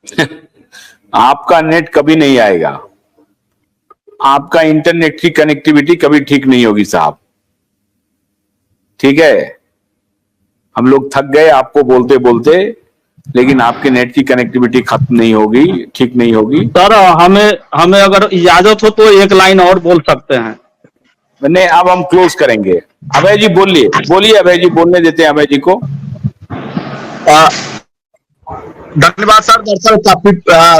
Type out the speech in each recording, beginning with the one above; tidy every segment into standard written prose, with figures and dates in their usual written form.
आपका नेट कभी नहीं आएगा, आपका इंटरनेट की कनेक्टिविटी कभी ठीक नहीं होगी साहब। ठीक है, हम लोग थक गए आपको बोलते बोलते, लेकिन आपके नेट की कनेक्टिविटी खत्म नहीं होगी, ठीक नहीं होगी। सर हमें अगर इजाजत हो तो एक लाइन और बोल सकते हैं। नहीं, अब हम क्लोज करेंगे। अभय जी बोलिए, बोलिए अभय जी, बोलने देते हैं अभय जी को। धन्यवाद सर। दरअसल काफी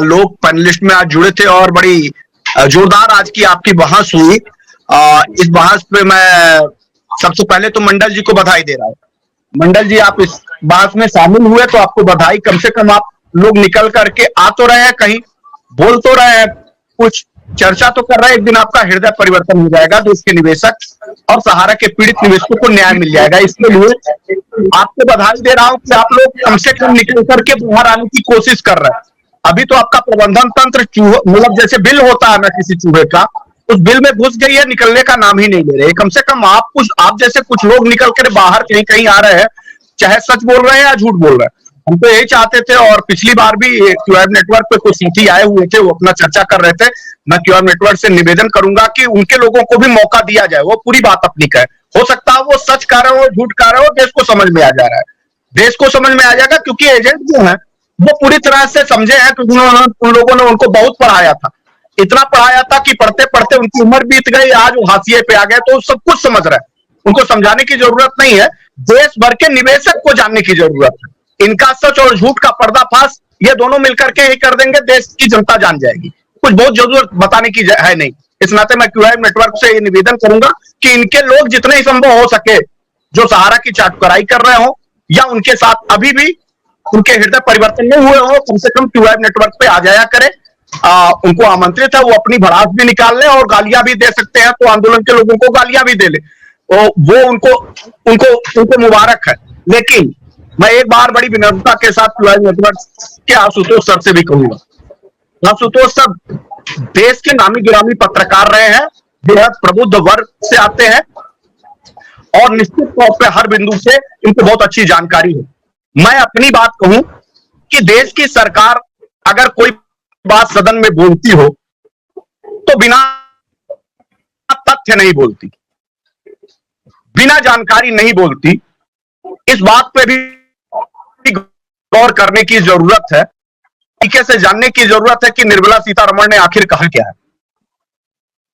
लोग पैनलिस्ट में आज जुड़े थे और बड़ी जोरदार आज की आपकी बहस हुई। इस बहस पे मैं सबसे पहले तो मंडल जी को बधाई दे रहा हूं। मंडल जी, आप इस बहस में शामिल हुए तो आपको बधाई। कम से कम आप लोग निकल करके आ तो रहे हैं, कहीं बोल तो रहे हैं, कुछ चर्चा तो कर रहे हैं। एक दिन आपका हृदय परिवर्तन हो जाएगा, देश के निवेशक और सहारा के पीड़ित निवेशकों को न्याय मिल जाएगा। इसके लिए आपको बधाई दे रहा हूं कि आप लोग कम से कम निकल करके बाहर आने की कोशिश कर रहे हैं। अभी तो आपका प्रबंधन तंत्र मतलब जैसे बिल होता है ना किसी चूहे का, उस बिल में घुस गई है, निकलने का नाम ही नहीं ले रहे। कम से कम आप जैसे कुछ लोग निकल कर बाहर कहीं कहीं आ रहे हैं, चाहे सच बोल रहे हैं या झूठ बोल रहे हैं। हम तो यही चाहते थे, और पिछली बार भी क्यूआर नेटवर्क पे कुछ सीटी आए हुए थे, वो अपना चर्चा कर रहे थे। मैं क्यूआर नेटवर्क से निवेदन करूंगा कि उनके लोगों को भी मौका दिया जाए, वो पूरी बात अपनी कहे। हो सकता है वो सच कह रहे हो, झूठ कह रहे हो, देश को समझ में आ जा रहा है, देश को समझ में आ जाएगा। क्योंकि एजेंट जो है वो पूरी तरह से समझे हैं, क्योंकि उन लोगों ने उनको बहुत पढ़ाया था, इतना पढ़ाया था कि पढ़ते पढ़ते उनकी उम्र बीत गई, आज वो हाशिए पे आ गए, तो सब कुछ समझ रहे हैं। उनको समझाने की जरूरत नहीं है, देश भर के निवेशक को जानने की जरूरत है। इनका सच और झूठ का पर्दाफाश ये दोनों मिलकर के ही कर देंगे, देश की जनता जान जाएगी। कुछ बहुत जरूरत बताने की है नहीं। इस नाते मैं क्यूआर नेटवर्क से ये निवेदन करूंगा कि इनके लोग जितने ही संभव हो सके, जो सहारा की चाटुकाराई कर रहे हो या उनके साथ अभी भी उनके हृदय परिवर्तन नहीं हुए हो, कम से कम क्यूआर नेटवर्क पे आ जाया करें। उनको आमंत्रित है, वो अपनी भड़ास भी निकाल ले और गालियां भी दे सकते हैं, तो आंदोलन के लोगों को गालियां भी दे ले, वो उनको मुबारक है। लेकिन मैं एक बार बड़ी विनम्रता के साथ क्यूआर नेटवर्क के आशुतोष सर से भी कहूंगा। आशुतोष सर देश के नामी गिरामी पत्रकार रहे हैं, बेहद प्रबुद्ध वर्ग से आते हैं और निश्चित तौर पे हर बिंदु से इनको बहुत अच्छी जानकारी है। मैं अपनी बात कहूं कि देश की सरकार अगर कोई बात सदन में बोलती हो तो बिना तथ्य नहीं बोलती, बिना जानकारी नहीं बोलती। इस बात पे भी गौर करने की जरूरत है, तरीके से जानने की जरूरत है कि निर्मला सीतारमण ने आखिर कहा क्या है।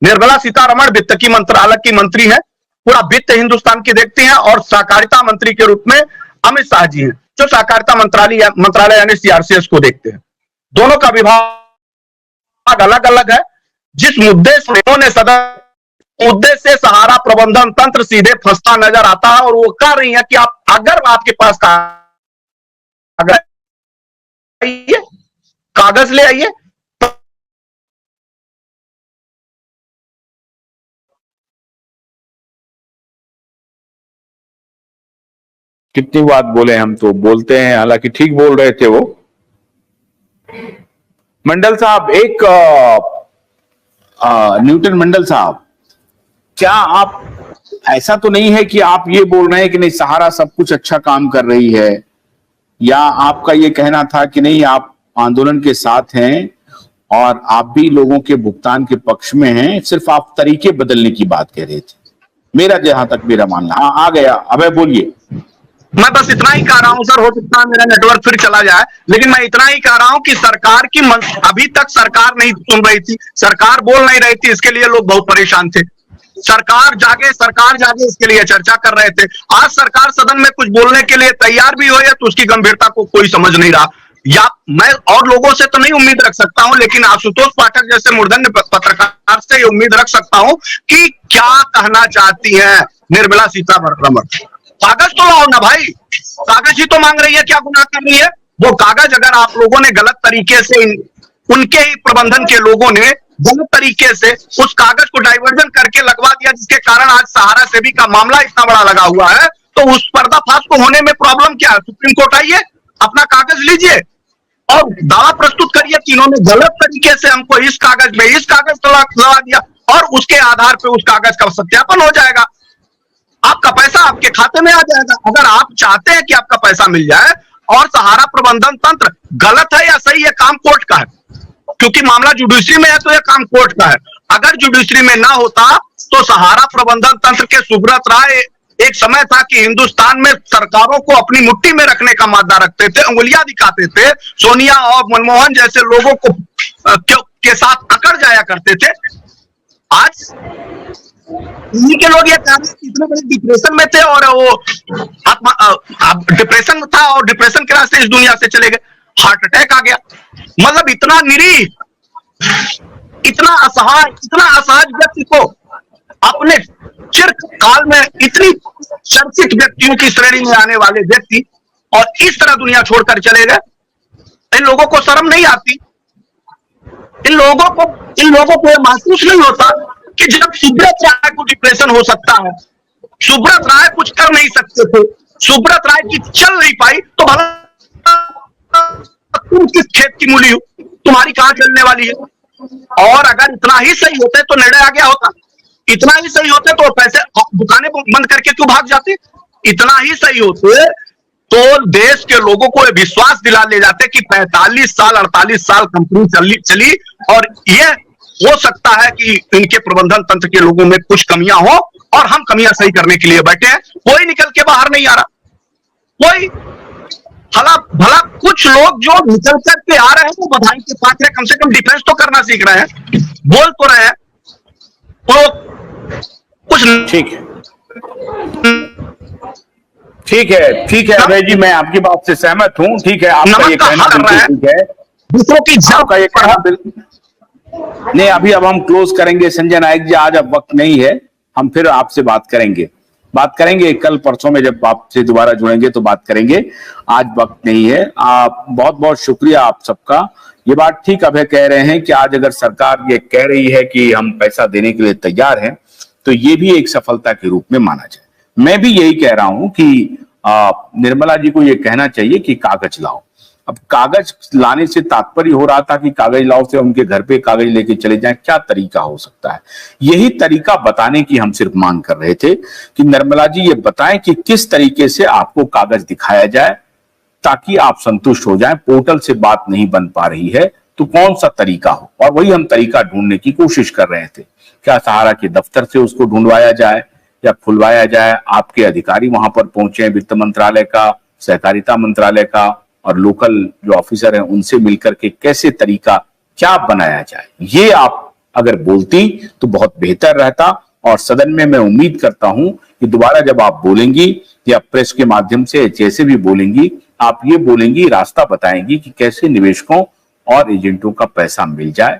निर्मला सीतारमण वित्त की मंत्रालय की मंत्री है, पूरा वित्त हिंदुस्तान की देखती हैं, और सहकारिता मंत्री के रूप में अमित शाह जी हैं, जो सहकारिता मंत्रालय यानी सीआरसीएस को देखते हैं। दोनों का विभाग अलग अलग है। जिस मुद्दे से उन्होंने सदन मुद्दे से सहारा प्रबंधन तंत्र सीधे फंसता नजर आता है, और वो कह रही है कि आप अगर आपके पास कागज ले आइए। कितनी बात बोले, हम तो बोलते हैं, हालांकि ठीक बोल रहे थे वो। मंडल साहब, एक न्यूटन मंडल साहब, क्या आप, ऐसा तो नहीं है कि आप ये बोल रहे हैं कि नहीं सहारा सब कुछ अच्छा काम कर रही है, या आपका ये कहना था कि नहीं आप आंदोलन के साथ हैं और आप भी लोगों के भुगतान के पक्ष में हैं, सिर्फ आप तरीके बदलने की बात कह रहे थे? मेरा जहां तक मेरा मानना आ गया। अबे बोलिए। मैं बस इतना ही कह रहा हूं सर, हो सकता है मेरा नेटवर्क फिर चला जाए, लेकिन मैं इतना ही कह रहा हूं कि सरकार की अभी तक सरकार नहीं सुन रही थी, सरकार बोल नहीं रही थी, इसके लिए लोग बहुत परेशान थे। सरकार जागे इसके लिए चर्चा कर रहे थे। आज सरकार सदन में कुछ बोलने के लिए तैयार भी हो या तो उसकी गंभीरता को कोई समझ नहीं रहा। या मैं और लोगों से तो नहीं उम्मीद रख सकता हूं, लेकिन आशुतोष पाठक जैसे मूर्धन्य पत्रकार से ये उम्मीद रख सकता हूं कि क्या कहना चाहती हैं निर्मला सीतारमण। कागज तो लाओ ना भाई, कागज ही तो मांग रही है, क्या गुनाह कर रही है वो कागज? अगर आप लोगों ने गलत तरीके से, उनके ही प्रबंधन के लोगों ने गलत तरीके से उस कागज को डाइवर्जन करके लगवा दिया, जिसके कारण आज सहारा सेबी का मामला इतना बड़ा लगा हुआ है, तो उस पर्दाफाश को होने में प्रॉब्लम क्या है? सुप्रीम कोर्ट आइए, अपना कागज लीजिए और दावा प्रस्तुत करिए कि इन्होंने गलत तरीके से हमको इस कागज में इस कागज को लगा दिया, और उसके आधार पर उस कागज का सत्यापन हो जाएगा, आपका पैसा आपके खाते में आ जाएगा। अगर आप चाहते हैं कि आपका पैसा मिल जाए, और सहारा प्रबंधन तंत्र गलत है या सही है, काम कोर्ट का है, क्योंकि मामला जुडिशरी में है तो यह काम कोर्ट का है। अगर जुडिशरी में ना होता तो सहारा प्रबंधन तंत्र के सुब्रत राय, एक समय था कि हिंदुस्तान में सरकारों को अपनी मुट्ठी में रखने का मादा रखते थे, उंगलियां दिखाते थे, सोनिया और मनमोहन जैसे लोगों को के साथ अकड़ जाया करते थे। आज इन्हीं के लोग ये इतने बड़े डिप्रेशन में थे और वो डिप्रेशन में था और डिप्रेशन के रास्ते इस दुनिया से चले गए, हार्ट अटैक आ गया। मतलब इतना निरीह, इतना असहाय व्यक्ति को अपने चिरकाल में इतनी चर्चित व्यक्तियों की श्रेणी में आने वाले व्यक्ति और इस तरह दुनिया छोड़कर चले गए, इन लोगों को शर्म नहीं आती? इन लोगों को यह महसूस नहीं होता कि जब सुब्रत राय को डिप्रेशन हो सकता है, सुब्रत राय कुछ कर नहीं सकते थे, सुब्रत राय की चल नहीं पाई, तो भला तुम किस खेत की मूली हो, तुम्हारी कहां चलने वाली है? और अगर इतना ही सही होते तो निर्णय आ गया होता, इतना ही सही होते तो पैसे दुकानें बंद करके क्यों भाग जाते? इतना ही सही होते तो देश के लोगों को विश्वास दिला ले जाते कि 45 साल 48 साल कंपनी चली और ये हो सकता है कि इनके प्रबंधन तंत्र के लोगों में कुछ कमियां हो और हम कमियां सही करने के लिए बैठे हैं। कोई निकल के बाहर नहीं आ रहा, कोई भला कुछ लोग जो निकल करके आ रहे हैं वो बधाई के पात्र, कम से कम डिफेंस तो करना सीख रहे हैं, बोल तो रहे हैं, तो कुछ ठीक है अभय जी, मैं आपकी बात से सहमत हूं। ठीक है, आपका ये कहना बिल्कुल ठीक है, दूसरों की आपका ये कहना बिल्कुल नहीं। अभी अब हम क्लोज करेंगे संजय नायक जी, आज अब वक्त नहीं है, हम फिर आपसे बात करेंगे कल परसों में, जब आपसे दोबारा जुड़ेंगे तो बात करेंगे, आज वक्त नहीं है। आप बहुत बहुत शुक्रिया आप सबका। ये बात ठीक अभय कह रहे हैं कि आज अगर सरकार ये कह रही है कि हम पैसा देने के लिए तैयार हैं, तो ये भी एक सफलता के रूप में माना जाए। मैं भी यही कह रहा हूं कि निर्मला जी को ये कहना चाहिए कि कागज लाओ। अब कागज लाने से तात्पर्य हो रहा था कि कागज लाओ से उनके घर पे कागज लेके चले जाएं, क्या तरीका हो सकता है? यही तरीका बताने की हम सिर्फ मांग कर रहे थे कि निर्मला जी ये बताएं कि किस तरीके से आपको कागज दिखाया जाए ताकि आप संतुष्ट हो जाएं। पोर्टल से बात नहीं बन पा रही है तो कौन सा तरीका हो, और वही हम तरीका ढूंढने की कोशिश कर रहे थे। क्या सहारा के दफ्तर से उसको ढूंढवाया जाए या खुलवाया जाए? आपके अधिकारी वहां पर पहुंचे, वित्त मंत्रालय का, सहकारिता मंत्रालय का और लोकल जो ऑफिसर हैं उनसे मिलकर के कैसे तरीका क्या बनाया जाए, ये आप अगर बोलती तो बहुत बेहतर रहता। और सदन में मैं उम्मीद करता हूं कि दोबारा जब आप बोलेंगी या प्रेस के माध्यम से जैसे भी बोलेंगी, आप ये बोलेंगी, रास्ता बताएंगी कि कैसे निवेशकों और एजेंटों का पैसा मिल जाए।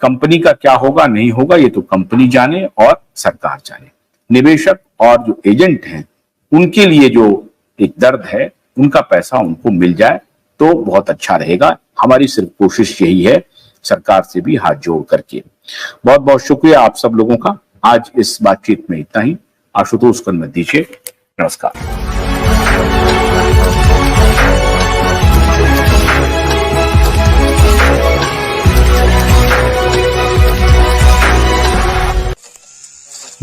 कंपनी का क्या होगा नहीं होगा ये तो कंपनी जाने और सरकार जाने। निवेशक और जो एजेंट हैं उनके लिए जो एक दर्द है, उनका पैसा उनको मिल जाए तो बहुत अच्छा रहेगा। हमारी सिर्फ कोशिश यही है, सरकार से भी हाथ जोड़ करके। बहुत बहुत शुक्रिया आप सब लोगों का। आज इस बातचीत में इतना ही। आशुतोष को अनुमति दीजिए। नमस्कार।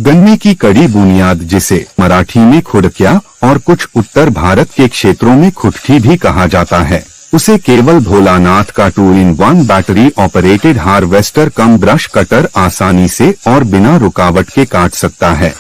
गन्ने की कड़ी बुनियाद, जिसे मराठी में खुडक्या और कुछ उत्तर भारत के क्षेत्रों में खुटकी भी कहा जाता है, उसे केवल भोलानाथ का 2-in-1 बैटरी ऑपरेटेड हार्वेस्टर कम ब्रश कटर आसानी से और बिना रुकावट के काट सकता है।